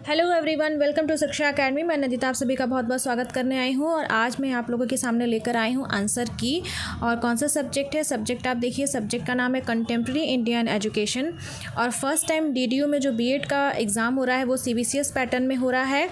Hello everyone, welcome to शिक्षा academy. मैं नदिता आप सभी का बहुत बहुत स्वागत करने आई हूँ और आज मैं आप लोगों के सामने लेकर आई हूँ आंसर की। और कौन सा सब्जेक्ट है? सब्जेक्ट आप देखिए, सब्जेक्ट का नाम है कंटेम्प्रेरी इंडियन एजुकेशन। और फर्स्ट टाइम डीडीयू में जो बीएड का एग्ज़ाम हो रहा है वो सीबीसीएस पैटर्न में हो रहा है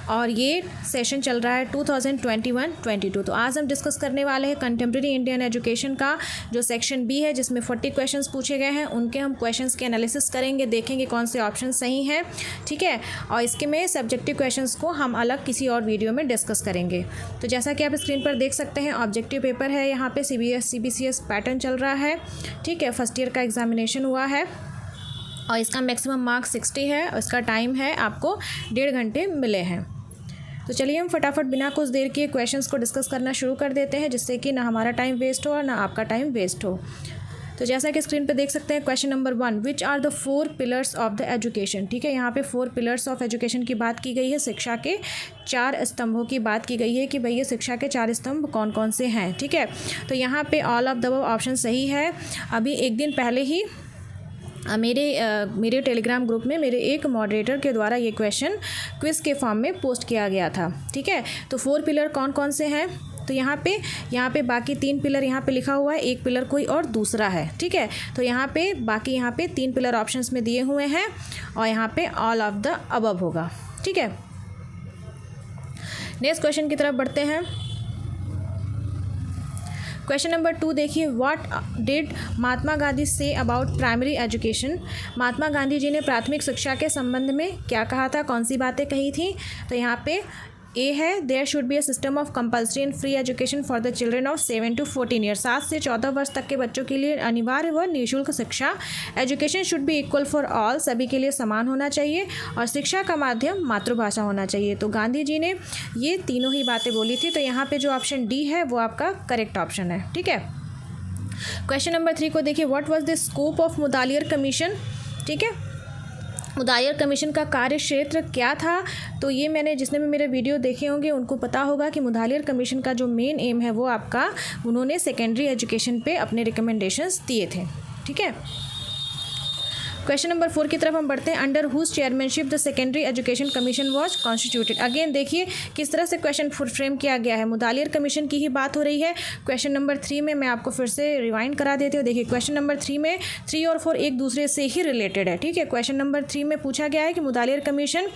और ये सेशन चल रहा है 2021-22। तो आज हम डिस्कस करने वाले हैं कंटेम्प्रेरी इंडियन एजुकेशन का जो सेक्शन बी है, जिसमें 40 क्वेश्चंस पूछे गए हैं। उनके हम क्वेश्चंस के एनालिसिस करेंगे, देखेंगे कौन से ऑप्शन सही हैं, ठीक है। और इसके में सब्जेक्टिव क्वेश्चंस को हम अलग किसी और वीडियो में डिस्कस करेंगे। तो जैसा कि आप स्क्रीन पर देख सकते हैं, ऑब्जेक्टिव पेपर है, यहाँ पे सीबीसीएस पैटर्न चल रहा है, ठीक है। फर्स्ट ईयर का एग्जामिनेशन हुआ है और इसका मैक्सिमम मार्क्स 60 है और इसका टाइम है आपको 1.5 घंटे मिले हैं। तो चलिए हम फटाफट बिना कुछ देर के क्वेश्चंस को डिस्कस करना शुरू कर देते हैं, जिससे कि ना हमारा टाइम वेस्ट हो और ना आपका टाइम वेस्ट हो। तो जैसा कि स्क्रीन पे देख सकते हैं, question number 1, which are the 4 pillars of the education. ठीक है, यहाँ पे 4 पिलर्स ऑफ एजुकेशन की बात की गई है, शिक्षा के 4 स्तंभों की बात की गई है कि भैया शिक्षा के 4 स्तंभ कौन कौन से हैं, ठीक है। तो यहाँ पे all of the above option सही है। अभी एक दिन पहले ही मेरे टेलीग्राम ग्रुप में मेरे एक मॉडरेटर के द्वारा ये क्वेश्चन क्विज़ के फॉर्म में पोस्ट किया गया था, ठीक है। तो 4 पिलर कौन कौन से हैं? तो यहाँ पे बाकी 3 पिलर यहाँ पे लिखा हुआ है, एक पिलर कोई और दूसरा है, ठीक है। तो यहाँ पे 3 पिलर ऑप्शंस में दिए हुए हैं और यहाँ पे ऑल ऑफ द अबव होगा, ठीक है। नेक्स्ट क्वेश्चन की तरफ बढ़ते हैं। क्वेश्चन नंबर 2 देखिए, what did Mahatma Gandhi say about primary education. Mahatma Gandhi ji ने प्राथमिक शिक्षा के संबंध में क्या कहा था, कौन सी बातें कही थी? तो यहाँ पे ए है, there should be a system of compulsory and free education for the children of 7 to 14 year. 7 से 14 वर्ष तक के बच्चों के लिए अनिवार्य व निःशुल्क शिक्षा। Education should B equal for all, सभी के लिए समान होना चाहिए और शिक्षा का माध्यम मातृभाषा होना चाहिए। तो गांधी जी ने ये तीनों ही बातें बोली थी। तो यहाँ पे जो ऑप्शन डी है वो आपका करेक्ट ऑप्शन है, ठीक है। क्वेश्चन नंबर 3 को देखिए, what was the scope of Mudaliar commission. ठीक है, मुदालियर कमीशन का कार्य क्षेत्र क्या था? तो ये जिसने भी मेरे वीडियो देखे होंगे उनको पता होगा कि मुदालियर कमीशन का जो मेन एम है वो आपका, उन्होंने सेकेंडरी एजुकेशन पे अपने रिकमेंडेशंस दिए थे, ठीक है। क्वेश्चन नंबर 4 की तरफ हम बढ़ते हैं। Under whose chairmanship the secondary education commission was constituted. Again देखिए किस तरह से क्वेश्चन फ्रेम किया गया है, मुदालियर कमीशन की ही बात हो रही है। क्वेश्चन नंबर 3 में मैं आपको फिर से रिवाइंड करा देती हूँ। देखिए क्वेश्चन नंबर 3 में 3 और 4 एक दूसरे से ही रिलेटेड है, ठीक है। क्वेश्चन नंबर 3 में पूछा गया है कि मुदालियर कमीशन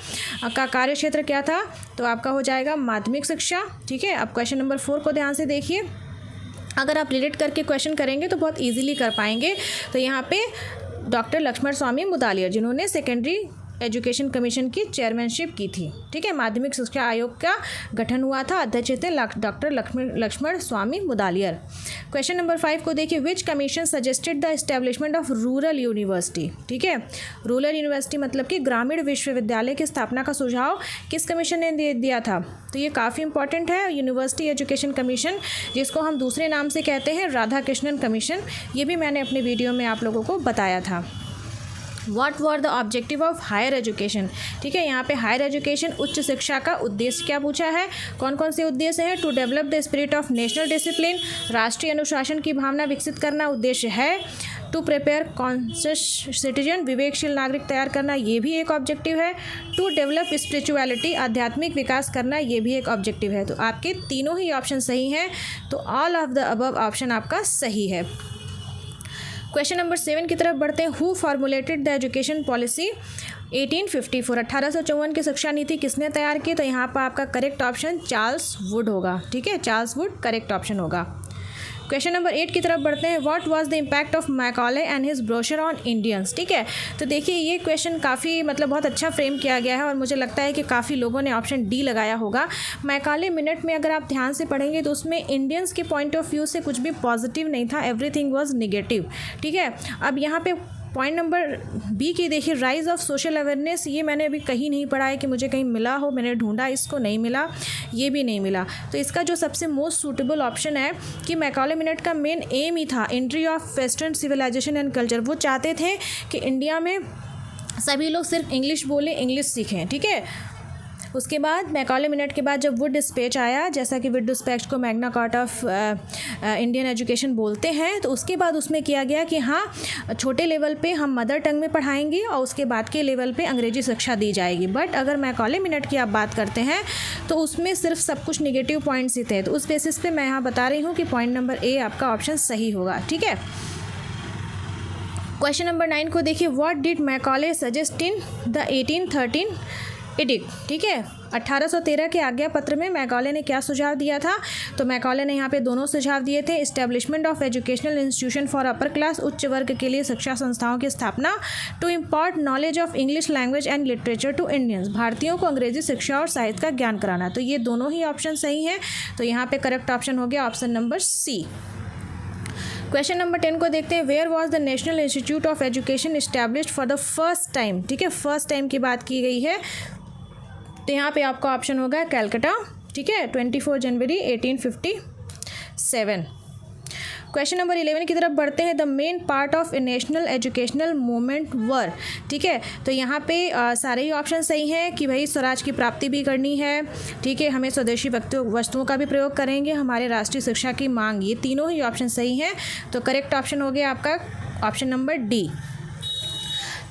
का कार्य क्षेत्र क्या था, तो आपका हो जाएगा माध्यमिक शिक्षा, ठीक है। अब क्वेश्चन नंबर 4 को ध्यान से देखिए, अगर आप रिलेट करके क्वेश्चन करेंगे तो बहुत ईजिली कर पाएंगे। तो यहाँ पे डॉक्टर लक्ष्मण स्वामी मुदालियर, जिन्होंने सेकेंडरी एजुकेशन कमीशन की चेयरमैनशिप की थी, ठीक है। माध्यमिक शिक्षा आयोग का गठन हुआ था, अध्यक्ष थे doctor Lakshman Swami Mudaliar. Question number 5 को देखिए, which commission suggested the establishment of rural university. ठीक है, रूरल यूनिवर्सिटी मतलब कि ग्रामीण विश्वविद्यालय की स्थापना का सुझाव किस कमीशन ने दिया था? तो ये काफ़ी इंपॉर्टेंट है, यूनिवर्सिटी एजुकेशन कमीशन, जिसको हम दूसरे नाम से कहते हैं राधा कृष्णन कमीशन। ये भी मैंने अपने वीडियो में आप लोगों को बताया था। What were the objective of higher education. ठीक है, यहाँ पे हायर एजुकेशन उच्च शिक्षा का उद्देश्य क्या पूछा है, कौन कौन से उद्देश्य हैं? To develop the spirit of national discipline, राष्ट्रीय अनुशासन की भावना विकसित करना उद्देश्य है। टू प्रिपेयर कॉन्शियस सिटीजन, विवेकशील नागरिक तैयार करना, ये भी एक ऑब्जेक्टिव है। टू डेवलप स्पिरिचुअलिटी, आध्यात्मिक विकास करना, ये भी एक ऑब्जेक्टिव है। तो आपके तीनों ही ऑप्शन सही हैं, तो all of the above option आपका सही है। क्वेश्चन नंबर 7 की तरफ बढ़ते हैं। Who formulated the education policy 1854। 1854 की शिक्षा नीति किसने तैयार की? तो यहाँ पर आपका करेक्ट ऑप्शन चार्ल्स वुड होगा, ठीक है। चार्ल्स वुड करेक्ट ऑप्शन होगा। क्वेश्चन नंबर 8 की तरफ बढ़ते हैं। What was the impact of Macaulay and his brochure on Indians. ठीक है, तो देखिए ये क्वेश्चन काफ़ी बहुत अच्छा फ्रेम किया गया है और मुझे लगता है कि काफ़ी लोगों ने ऑप्शन डी लगाया होगा। मैकॉले मिनट में अगर आप ध्यान से पढ़ेंगे तो उसमें इंडियंस के पॉइंट ऑफ व्यू से कुछ भी पॉजिटिव नहीं था, एवरीथिंग वाज निगेटिव, ठीक है। अब यहाँ पे पॉइंट नंबर बी की देखिए, राइज ऑफ सोशल अवेयरनेस, ये मैंने अभी कहीं नहीं पढ़ा है कि मुझे कहीं मिला हो, मैंने ढूंढा इसको नहीं मिला, ये भी नहीं मिला। तो इसका जो सबसे मोस्ट सूटेबल ऑप्शन है कि मैकॉले मिनट का मेन एम ही था entry of western civilisation and culture. वो चाहते थे कि इंडिया में सभी लोग सिर्फ इंग्लिश बोले, इंग्लिश सीखें, ठीक है। उसके बाद मैकॉले मिनट के बाद जब वुड डिस्पैच आया, जैसा कि वुड डिस्पैच को Magna Carta of Indian education बोलते हैं, तो उसके बाद उसमें किया गया कि हाँ, छोटे लेवल पे हम मदर टंग में पढ़ाएंगे और उसके बाद के लेवल पे अंग्रेजी शिक्षा दी जाएगी। बट अगर मैकॉले मिनट की आप बात करते हैं तो उसमें सिर्फ सब कुछ नेगेटिव पॉइंट्स ही थे। तो उस बेसिस पे मैं यहाँ बता रही हूँ कि पॉइंट नंबर ए आपका ऑप्शन सही होगा। ठीक है, क्वेश्चन नंबर 9 को देखिए, what did Macaulay suggest in the 1813 addict. ठीक है, 1813 के आज्ञा पत्र में मैकॉले ने क्या सुझाव दिया था? तो मैकॉले ने यहाँ पे दोनों सुझाव दिए थे। Establishment of educational institution for upper class, उच्च वर्ग के लिए शिक्षा संस्थाओं की स्थापना। To impart knowledge of English language and literature to Indians, भारतीयों को अंग्रेजी शिक्षा और साहित्य का ज्ञान कराना। तो ये दोनों ही ऑप्शन सही हैं। तो यहाँ पे करेक्ट ऑप्शन हो गया option number C. Question number 10 को देखते हैं, where was the national institute of education established for the first time. ठीक है, फर्स्ट टाइम की बात की गई है, तो यहाँ पे आपका ऑप्शन होगा कैलकाटा। ठीक है, 24 जनवरी 1857। क्वेश्चन नंबर 11 की तरफ बढ़ते हैं, the main part of a national educational movement were. ठीक है, तो यहाँ पे सारे ही ऑप्शन सही हैं कि भाई स्वराज की प्राप्ति भी करनी है। ठीक है, हमें स्वदेशी वस्तुओं का भी प्रयोग करेंगे, हमारे राष्ट्रीय शिक्षा की मांग, ये तीनों ही ऑप्शन सही हैं। तो करेक्ट ऑप्शन हो गया आपका option number D.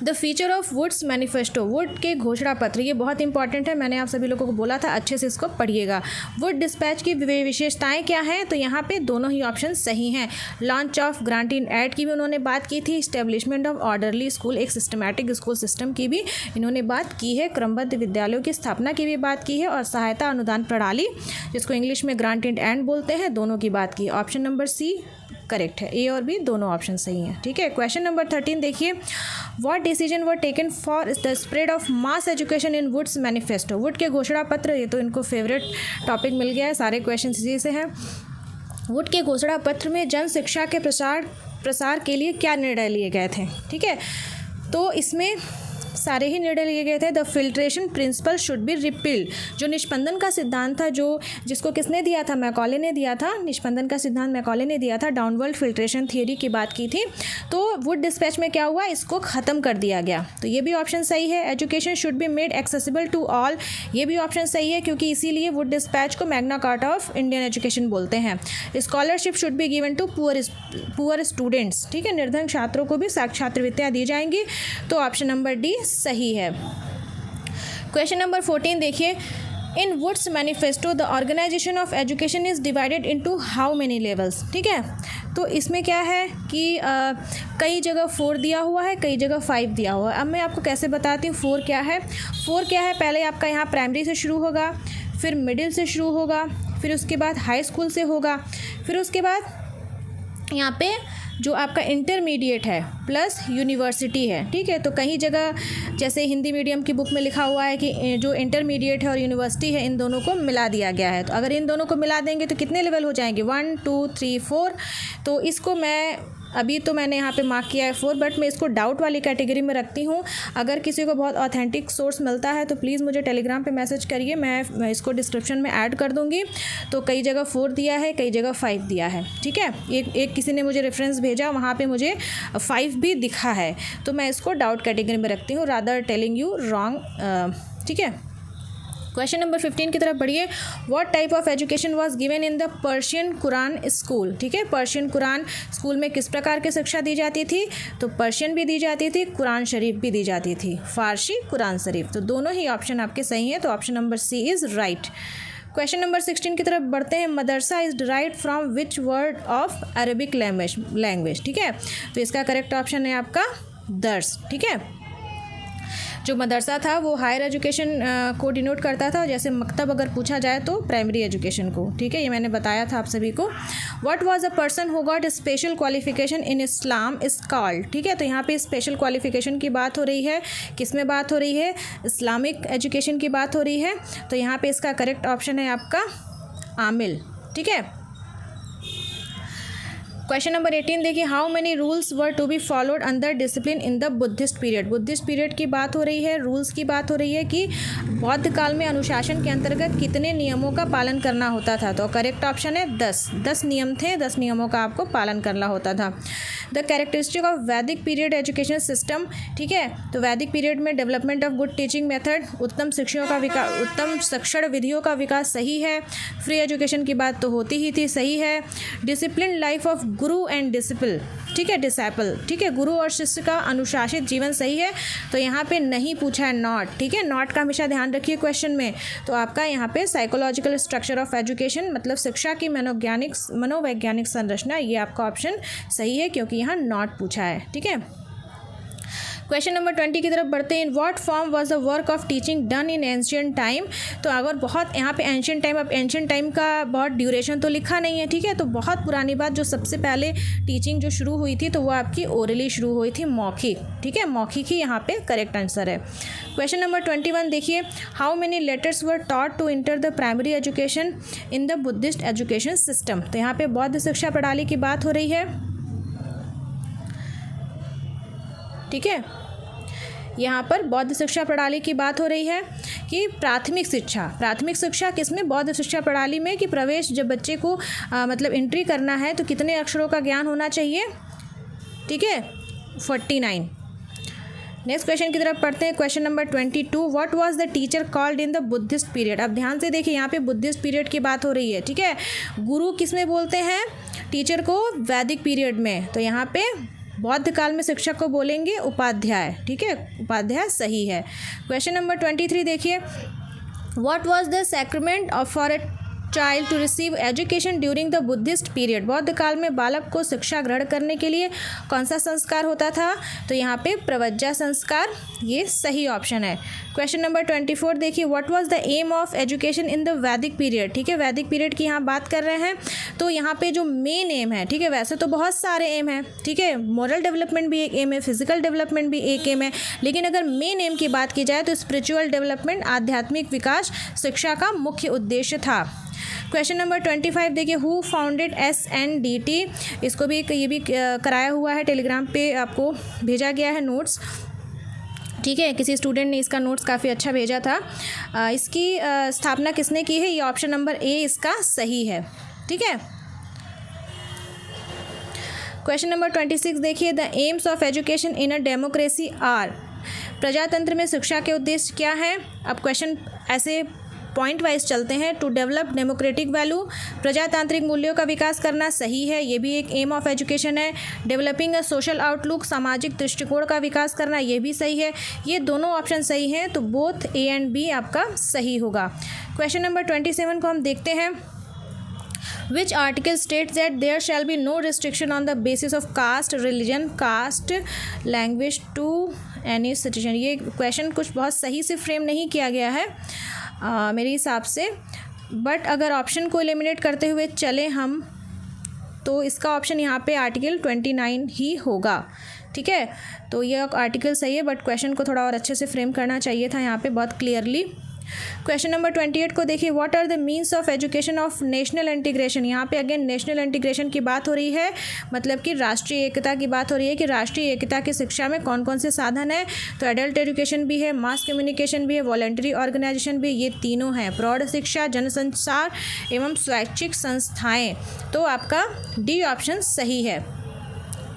The feature of Wood's manifesto, Wood के घोषणा पत्र, ये बहुत इंपॉर्टेंट है, मैंने आप सभी लोगों को बोला था अच्छे से इसको पढ़िएगा। वुड डिस्पैच की विशेषताएं क्या हैं? तो यहाँ पे दोनों ही ऑप्शन सही हैं। Launch of grant in aid की भी उन्होंने बात की थी। इस्टेब्लिशमेंट ऑफ ऑर्डरली स्कूल, एक सिस्टमैटिक स्कूल सिस्टम की भी इन्होंने बात की है। क्रमबद्ध विद्यालयों की स्थापना की भी बात की है, और सहायता अनुदान प्रणाली, जिसको इंग्लिश में ग्रांट इन एड बोलते हैं, दोनों की बात की। ऑप्शन नंबर सी करेक्ट है, ए और बी दोनों ऑप्शन सही हैं। ठीक है, क्वेश्चन नंबर 13 देखिए, what decision were taken for the spread of mass education in Wood's manifesto. Wood के घोषणा पत्र, ये तो इनको फेवरेट टॉपिक मिल गया है, सारे क्वेश्चन इसी से हैं। वुड के घोषणा पत्र में जन शिक्षा के प्रसार के लिए क्या निर्णय लिए गए थे? ठीक है, तो इसमें सारे ही निर्णय लिए गए थे। The filtration principle should be repealed, जो निष्पंदन का सिद्धांत था, जिसको किसने दिया था? मैकॉले ने दिया था। निष्पंदन का सिद्धांत मैकॉले ने दिया था। डाउनवर्ड फिल्ट्रेशन थियरी की बात की थी। तो वुड डिस्पैच में क्या हुआ? इसको ख़त्म कर दिया गया। तो ये भी ऑप्शन सही है। Education should be made accessible to all, ये भी ऑप्शन सही है, क्योंकि इसीलिए वुड डिस्पैच को Magna Carta of Indian education बोलते हैं। Scholarship should be given to poor students. ठीक है, निर्धन छात्रों को भी छात्रवृत्तियाँ दी जाएंगी। तो ऑप्शन नंबर डी सही है। क्वेश्चन नंबर 14 देखिए, in Wood's manifesto the organisation of education is divided into how many levels. ठीक है, तो इसमें क्या है कि कई जगह 4 दिया हुआ है, कई जगह 5 दिया हुआ है। अब मैं आपको कैसे बताती हूँ 4 क्या है। 4 क्या है, पहले आपका यहाँ प्राइमरी से शुरू होगा, फिर मिडिल से शुरू होगा, फिर उसके बाद हाई स्कूल से होगा, फिर उसके बाद यहाँ पे जो आपका इंटरमीडिएट है प्लस यूनिवर्सिटी है। ठीक है, तो कहीं जगह जैसे हिंदी मीडियम की बुक में लिखा हुआ है कि जो इंटरमीडिएट है और यूनिवर्सिटी है, इन दोनों को मिला दिया गया है। तो अगर इन दोनों को मिला देंगे तो कितने लेवल हो जाएंगे? 1 2 3 4। तो इसको मैं अभी तो मैंने यहाँ पे मार्क किया है 4, बट मैं इसको डाउट वाली कैटेगरी में रखती हूँ। अगर किसी को बहुत ऑथेंटिक सोर्स मिलता है तो प्लीज़ मुझे टेलीग्राम पे मैसेज करिए, मैं इसको डिस्क्रिप्शन में ऐड कर दूँगी। तो कई जगह 4 दिया है, कई जगह 5 दिया है। ठीक है, एक किसी ने मुझे रेफरेंस भेजा, वहाँ पे मुझे 5 भी दिखा है, तो मैं इसको डाउट कैटेगरी में रखती हूँ, रादर टेलिंग यू रॉन्ग। ठीक है, क्वेश्चन नंबर 15 की तरफ बढ़िए। What type of education was given in the Persian Quran school. ठीक है, पर्शियन कुरान स्कूल में किस प्रकार की शिक्षा दी जाती थी? तो पर्शियन भी दी जाती थी, कुरान शरीफ भी दी जाती थी, फारसी कुरान शरीफ। तो दोनों ही ऑप्शन आपके सही हैं, तो option number C is right. Question number 16 की तरफ बढ़ते हैं। Madrasa is derived from which word of Arabic language. ठीक है, तो इसका करेक्ट ऑप्शन है आपका दर्स। ठीक है, जो मदरसा था वो हायर एजुकेशन को डिनोट करता था, जैसे मकतब अगर पूछा जाए तो प्राइमरी एजुकेशन को। ठीक है, ये मैंने बताया था आप सभी को। What was a person who got special qualification in Islam is called. ठीक है, तो यहाँ पे स्पेशल क्वालिफिकेशन की बात हो रही है, किस में बात हो रही है? इस्लामिक एजुकेशन की बात हो रही है। तो यहाँ पे इसका करेक्ट ऑप्शन है आपका आमिल। ठीक है, क्वेश्चन नंबर 18 देखिए, how many rules were to be followed under discipline in the Buddhist period. Buddhist period की बात हो रही है, रूल्स की बात हो रही है कि बौद्ध काल में अनुशासन के अंतर्गत कितने नियमों का पालन करना होता था। तो करेक्ट ऑप्शन है 10 नियम थे, 10 नियमों का आपको पालन करना होता था। द कैरेक्टरिस्टिक ऑफ वैदिक पीरियड एजुकेशन सिस्टम, ठीक है, तो वैदिक पीरियड में development of good teaching method, उत्तम शिक्षकों का विकास, उत्तम शिक्षण विधियों का विकास, सही है। फ्री एजुकेशन की बात तो होती ही थी, सही है। Discipline life of Guru and disciple, ठीक है, डिसैपल, ठीक है, गुरु और शिष्य का अनुशासित जीवन, सही है। तो यहाँ पे नहीं पूछा है नॉट, ठीक है, नॉट का हमेशा ध्यान रखिए क्वेश्चन में। तो आपका यहाँ पे साइकोलॉजिकल स्ट्रक्चर ऑफ एजुकेशन मतलब शिक्षा की मनोवैज्ञानिक संरचना, ये आपका ऑप्शन सही है क्योंकि यहाँ नॉट पूछा है, ठीक है। क्वेश्चन नंबर 20 की तरफ बढ़ते हैं। In what form was the work of teaching done in ancient time. तो अगर बहुत यहाँ पे एंशिएंट टाइम, अब एंशिएंट टाइम का बहुत ड्यूरेशन तो लिखा नहीं है, ठीक है, तो बहुत पुरानी बात, जो सबसे पहले टीचिंग जो शुरू हुई थी तो वो आपकी ओरली शुरू हुई थी, मौखिक, ठीक है, मौखिक ही यहाँ पे करेक्ट आंसर है। क्वेश्चन नंबर 21 देखिए, how many letters were taught to enter the primary education in the Buddhist education system. तो यहाँ पे बौद्ध शिक्षा प्रणाली की बात हो रही है, ठीक है, यहाँ पर बौद्ध शिक्षा प्रणाली की बात हो रही है कि प्राथमिक शिक्षा किसमें, बौद्ध शिक्षा प्रणाली में, कि प्रवेश जब बच्चे को मतलब एंट्री करना है तो कितने अक्षरों का ज्ञान होना चाहिए, ठीक है, 49। नेक्स्ट क्वेश्चन की तरफ पढ़ते हैं। Question number 22, what was the teacher called in the Buddhist period. अब ध्यान से देखिए, यहाँ पे बुद्धिस्ट पीरियड की बात हो रही है, ठीक है, गुरु किसमें बोलते हैं टीचर को, वैदिक पीरियड में, तो यहाँ पे बौद्ध काल में शिक्षक को बोलेंगे उपाध्याय, ठीक है, उपाध्याय सही है। क्वेश्चन नंबर 23 देखिए, what was the sacrament of for a child to receive education during the Buddhist period. बौद्ध काल में बालक को शिक्षा ग्रहण करने के लिए कौन सा संस्कार होता था। तो यहाँ पे प्रवज्जा संस्कार, ये सही ऑप्शन है। क्वेश्चन नंबर 24 देखिए, what was the aim of education in the Vedic period. ठीक है, वैदिक पीरियड की यहाँ बात कर रहे हैं, तो यहाँ पे जो मेन एम है, ठीक है, वैसे तो बहुत सारे एम हैं, ठीक है, मॉरल डेवलपमेंट भी एक एम है, फिजिकल डेवलपमेंट भी एक एम है, लेकिन अगर मेन एम की बात की जाए तो स्पिरिचुअल डेवलपमेंट, आध्यात्मिक विकास शिक्षा का मुख्य उद्देश्य था। क्वेश्चन नंबर 25 देखिए, हु फाउंडेड SNDT। इसको भी ये भी कराया हुआ है, टेलीग्राम पे आपको भेजा गया है नोट्स, ठीक है, किसी स्टूडेंट ने इसका नोट्स काफ़ी अच्छा भेजा था। इसकी स्थापना किसने की है, ये ऑप्शन नंबर ए इसका सही है, ठीक है। क्वेश्चन नंबर 26 देखिए, the aims of education in a democracy are. प्रजातंत्र में शिक्षा के उद्देश्य क्या है। अब क्वेश्चन ऐसे पॉइंट वाइज चलते हैं। टू डेवलप डेमोक्रेटिक वैल्यू, प्रजातांत्रिक मूल्यों का विकास करना, सही है, ये भी एक एम ऑफ एजुकेशन है। डेवलपिंग अ सोशल आउटलुक, सामाजिक दृष्टिकोण का विकास करना, ये भी सही है। ये दोनों ऑप्शन सही हैं, तो बोथ ए एंड बी आपका सही होगा। क्वेश्चन नंबर 27 को हम देखते हैं। Which article states that there shall be no restriction on the basis of caste, religion, caste, language to any citizen। ये क्वेश्चन कुछ बहुत सही से फ्रेम नहीं किया गया है मेरे हिसाब से, बट अगर ऑप्शन को एलिमिनेट करते हुए चले हम, तो इसका ऑप्शन यहाँ पे आर्टिकल 29 ही होगा, ठीक है। तो ये आर्टिकल सही है, बट क्वेश्चन को थोड़ा और अच्छे से फ्रेम करना चाहिए था यहाँ पे बहुत क्लियरली। क्वेश्चन नंबर 28 को देखिए, what are the means of education of national integration. यहाँ पे अगेन नेशनल इंटीग्रेशन की बात हो रही है, मतलब कि राष्ट्रीय एकता की बात हो रही है कि राष्ट्रीय एकता की शिक्षा में कौन कौन से साधन है। तो एडल्ट एजुकेशन भी है, मास कम्युनिकेशन भी है, वॉलंटरी ऑर्गेनाइजेशन भी, ये तीनों हैं। प्रौढ़ शिक्षा, जनसंचार एवं स्वैच्छिक संस्थाएँ, तो आपका डी ऑप्शन सही है।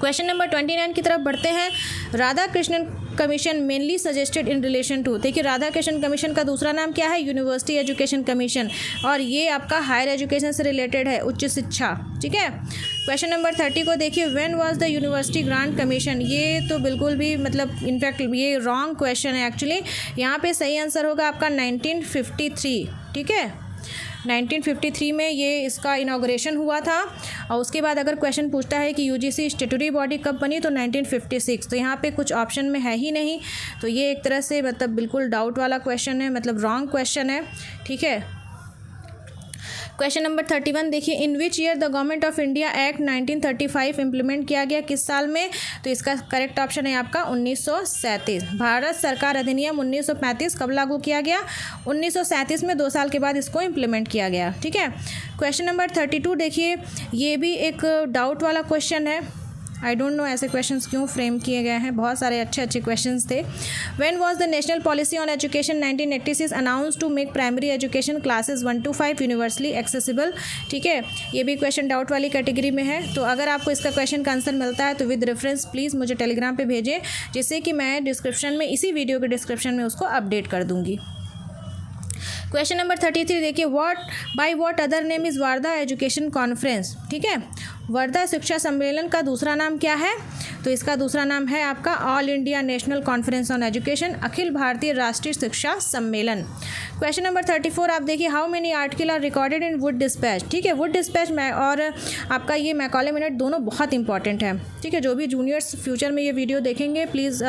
क्वेश्चन नंबर 29 की तरफ बढ़ते हैं। Radha Krishnan commission mainly suggested in relation to. देखिए, राधा कृष्णन कमीशन का दूसरा नाम क्या है, यूनिवर्सिटी एजुकेशन कमीशन, और ये आपका हायर एजुकेशन से रिलेटेड है, उच्च शिक्षा, ठीक है। क्वेश्चन नंबर 30 को देखिए, when was the university grant commission. ये तो बिल्कुल भी मतलब इनफैक्ट ये रॉन्ग क्वेश्चन है एक्चुअली। यहाँ पे सही आंसर होगा आपका 1953, ठीक है। 1953 में ये इसका इनाग्रेशन हुआ था, और उसके बाद अगर क्वेश्चन पूछता है कि यूजीसी स्टैट्यूटरी बॉडी कब बनी, तो 1956। तो यहाँ पे कुछ ऑप्शन में है ही नहीं, तो ये एक तरह से मतलब बिल्कुल डाउट वाला क्वेश्चन है, मतलब रॉन्ग क्वेश्चन है, ठीक है। क्वेश्चन नंबर 31 देखिए, in which year the government of India act 1935 implement किया गया, किस साल में? तो इसका करेक्ट ऑप्शन है आपका 1937। भारत सरकार अधिनियम 1935 कब लागू किया गया? 1937 में, 2 साल के बाद इसको इम्प्लीमेंट किया गया। ठीक है। क्वेश्चन नंबर 32 देखिए, ये भी एक डाउट वाला क्वेश्चन है। आई डोंट नो ऐसे क्वेश्चंस क्यों फ्रेम किए गए हैं, बहुत सारे अच्छे अच्छे क्वेश्चंस थे। When was the national policy on education 1986 announce to make primary education classes 1 to 5 universally accessible? ठीक है, ये भी क्वेश्चन डाउट वाली कैटेगरी में है। तो अगर आपको इसका क्वेश्चन का आंसर मिलता है तो विद रेफरेंस प्लीज़ मुझे टेलीग्राम पर भेजें, जिससे कि मैं डिस्क्रिप्शन में, इसी वीडियो के डिस्क्रिप्शन में उसको अपडेट कर दूँगी। क्वेश्चन नंबर 33 देखिए, by what other name is Wardha education conference? ठीक है, वर्धा शिक्षा सम्मेलन का दूसरा नाम क्या है? तो इसका दूसरा नाम है आपका all India national conference on education, अखिल भारतीय राष्ट्रीय शिक्षा सम्मेलन। क्वेश्चन नंबर 34 आप देखिए, how many article are recorded in Wood dispatch? ठीक है, वुड डिस्पैच में और आपका ये मैकॉले मिनट दोनों बहुत इंपॉर्टेंट है। ठीक है, जो भी जूनियर्स फ्यूचर में ये वीडियो देखेंगे प्लीज़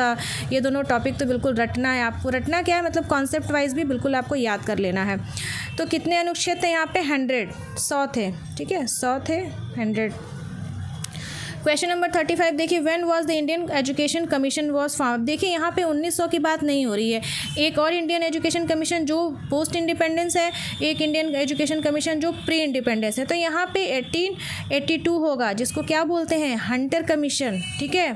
ये दोनों टॉपिक तो बिल्कुल रटना है आपको। रटना क्या है, मतलब कॉन्सेप्ट वाइज भी बिल्कुल आपको याद कर लेना है। तो कितने अनुच्छेद थे यहाँ पे? 100 थे। ठीक है, 100 थे, 100। क्वेश्चन नंबर 35 देखिए, when was the Indian education commission was form? देखिए यहाँ पे 1900 की बात नहीं हो रही है, एक और इंडियन एजुकेशन कमीशन जो पोस्ट इंडिपेंडेंस है, एक इंडियन एजुकेशन कमीशन जो प्री इंडिपेंडेंस है। तो यहाँ पे 1882 होगा, जिसको क्या बोलते हैं? Hunter commission. ठीक है।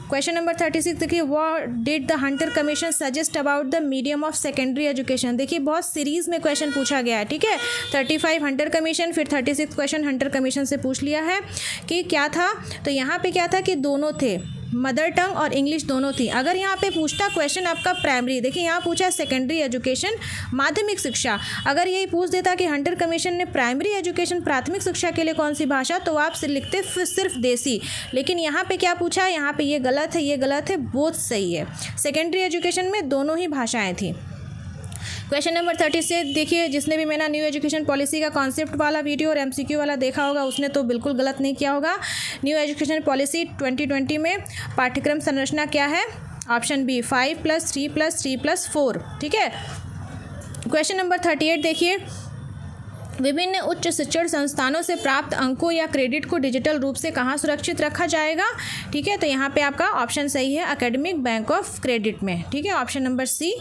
क्वेश्चन नंबर 36 देखिए, what did the Hunter commission suggest about the medium of secondary education? देखिए बहुत सीरीज़ में क्वेश्चन पूछा गया है। ठीक है, 35 हंटर कमीशन, फिर 36 क्वेश्चन हंटर कमीशन से पूछ लिया है कि क्या था। तो यहाँ पे क्या था कि दोनों थे, मदर टंग और इंग्लिश दोनों थी। अगर यहाँ पे पूछता क्वेश्चन आपका प्राइमरी, देखिए यहाँ पूछा है सेकेंडरी एजुकेशन, माध्यमिक शिक्षा, अगर यही पूछ देता कि हंटर कमीशन ने प्राइमरी एजुकेशन, प्राथमिक शिक्षा के लिए कौन सी भाषा, तो आप लिखते सिर्फ देसी। लेकिन यहाँ पे क्या पूछा है? यहाँ पे ये गलत है, ये गलत है, बोथ सही है। सेकेंडरी एजुकेशन में दोनों ही भाषाएँ थी। क्वेश्चन नंबर 36 देखिए, जिसने भी मेरा न्यू एजुकेशन पॉलिसी का कॉन्सेप्ट वाला वीडियो और MCQ वाला देखा होगा उसने तो बिल्कुल गलत नहीं किया होगा। न्यू एजुकेशन पॉलिसी 2020 में पाठ्यक्रम संरचना क्या है? Option B 5+3+3+4। ठीक है। क्वेश्चन नंबर 38 देखिए, विभिन्न उच्च शिक्षण संस्थानों से प्राप्त अंकों या क्रेडिट को डिजिटल रूप से कहाँ सुरक्षित रखा जाएगा? ठीक है, तो यहाँ पे आपका ऑप्शन सही है, एकेडमिक बैंक ऑफ क्रेडिट में। ठीक है, ऑप्शन नंबर सी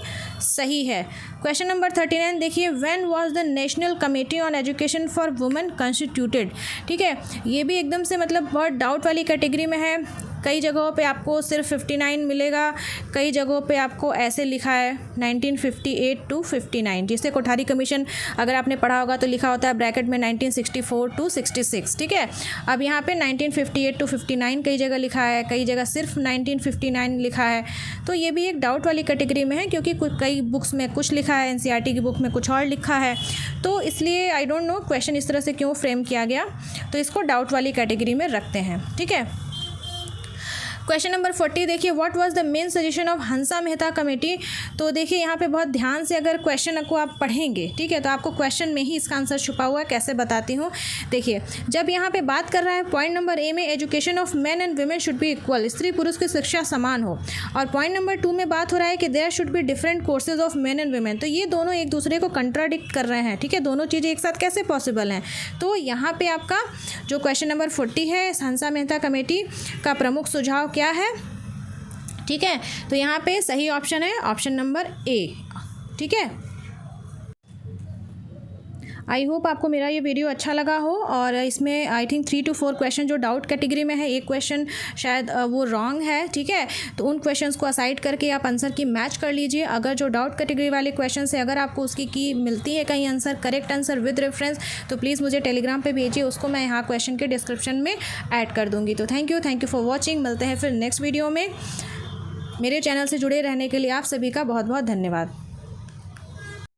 सही है। क्वेश्चन नंबर 39 देखिए, when was the national committee on education for women constituted? ठीक है, ये भी एकदम से मतलब बहुत डाउट वाली कैटेगरी में है। कई जगहों पे आपको सिर्फ 59 मिलेगा, कई जगहों पे आपको ऐसे लिखा है 1958 to 59। जिससे कोठारी कमीशन अगर आपने पढ़ा होगा तो लिखा होता है ब्रैकेट में 1964 to 66। ठीक है, अब यहाँ पे 1958 to 59 कई जगह लिखा है, कई जगह सिर्फ 1959 लिखा है। तो ये भी एक डाउट वाली कैटेगरी में है, क्योंकि कई बुक्स में कुछ लिखा है, NCERT की बुक में कुछ और लिखा है। तो इसलिए आई डोंट नो क्वेश्चन इस तरह से क्यों फ्रेम किया गया, तो इसको डाउट वाली कैटेगरी में रखते हैं। ठीक है। क्वेश्चन नंबर 40 देखिए, what was the main suggestion of Hansa Mehta committee? तो देखिए यहाँ पे बहुत ध्यान से अगर क्वेश्चन को आप पढ़ेंगे, ठीक है, तो आपको क्वेश्चन में ही इसका आंसर छुपा हुआ है। कैसे बताती हूँ, देखिए जब यहाँ पे बात कर रहा है पॉइंट नंबर ए में education of man and women should be equal, स्त्री पुरुष की शिक्षा समान हो, और पॉइंट नंबर 2 में बात हो रहा है कि there should be different courses of man and women. तो ये दोनों एक दूसरे को कंट्राडिक्ट कर रहे हैं। ठीक है, दोनों चीज़ें एक साथ कैसे पॉसिबल हैं? तो यहाँ पे आपका जो क्वेश्चन नंबर 40 है, हंसा मेहता कमेटी का प्रमुख सुझाव क्या है? ठीक है, तो यहाँ पे सही ऑप्शन है ऑप्शन नंबर ए। ठीक है, आई होप आपको मेरा ये वीडियो अच्छा लगा हो, और इसमें आई थिंक 3 to 4 क्वेश्चन जो डाउट कैटेगरी में है, एक क्वेश्चन शायद वो रॉन्ग है। ठीक है, तो उन क्वेश्चंस को असाइड करके आप आंसर की मैच कर लीजिए। अगर जो डाउट कैटेगरी वाले क्वेश्चन है, अगर आपको उसकी की मिलती है कहीं answer, correct answer with reference, तो प्लीज़ मुझे टेलीग्राम पे भेजिए, उसको मैं यहाँ क्वेश्चन के डिस्क्रिप्शन में ऐड कर दूँगी। तो थैंक यू फॉर वॉचिंग। मिलते हैं फिर नेक्स्ट वीडियो में। मेरे चैनल से जुड़े रहने के लिए आप सभी का बहुत बहुत धन्यवाद।